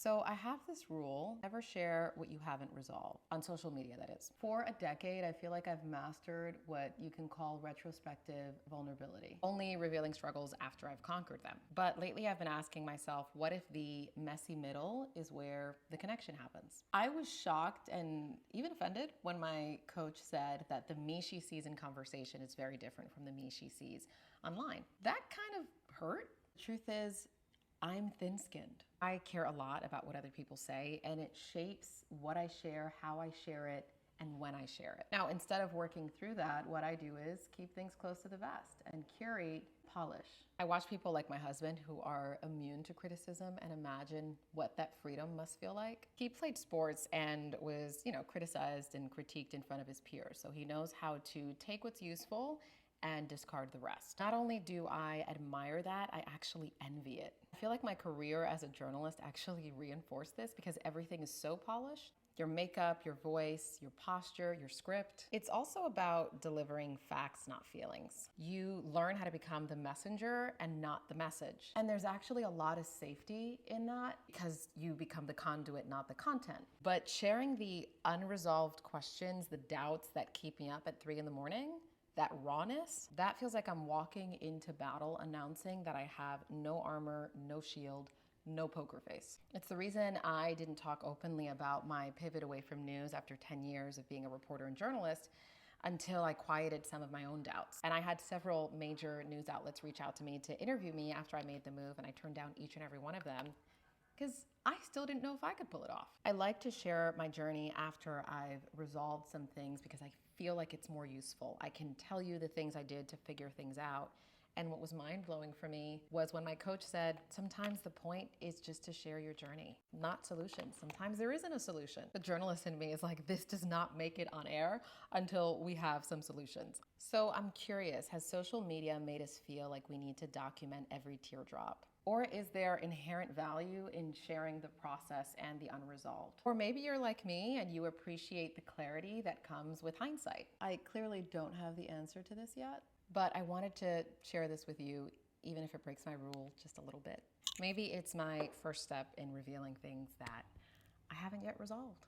So I have this rule, never share what you haven't resolved, on social media that is. For a decade, I feel like I've mastered what you can call retrospective vulnerability, only revealing struggles after I've conquered them. But lately I've been asking myself, what if the messy middle is where the connection happens? I was shocked and even offended when my coach said that the me she sees in conversation is very different from the me she sees online. That kind of hurt. The truth is, I'm thin-skinned. I care a lot about what other people say, and it shapes what I share, how I share it, and when I share it. Now, instead of working through that, what I do is keep things close to the vest and curate, polish. I watch people like my husband who are immune to criticism and imagine what that freedom must feel like. He played sports and was, criticized and critiqued in front of his peers, so he knows how to take what's useful and discard the rest. Not only do I admire that, I actually envy it. I feel like my career as a journalist actually reinforced this because everything is so polished. Your makeup, your voice, your posture, your script. It's also about delivering facts, not feelings. You learn how to become the messenger and not the message. And there's actually a lot of safety in that because you become the conduit, not the content. But sharing the unresolved questions, the doubts that keep me up at 3 a.m, that rawness, that feels like I'm walking into battle announcing that I have no armor, no shield, no poker face. It's the reason I didn't talk openly about my pivot away from news after 10 years of being a reporter and journalist until I quieted some of my own doubts. And I had several major news outlets reach out to me to interview me after I made the move, and I turned down each and every one of them because I still didn't know if I could pull it off. I like to share my journey after I've resolved some things because I feel like it's more useful. I can tell you the things I did to figure things out. And what was mind-blowing for me was when my coach said, sometimes the point is just to share your journey, not solutions. Sometimes there isn't a solution. The journalist in me is like, this does not make it on air until we have some solutions. So I'm curious, has social media made us feel like we need to document every teardrop? Or is there inherent value in sharing the process and the unresolved? Or maybe you're like me and you appreciate the clarity that comes with hindsight. I clearly don't have the answer to this yet, but I wanted to share this with you, even if it breaks my rule just a little bit. Maybe it's my first step in revealing things that I haven't yet resolved.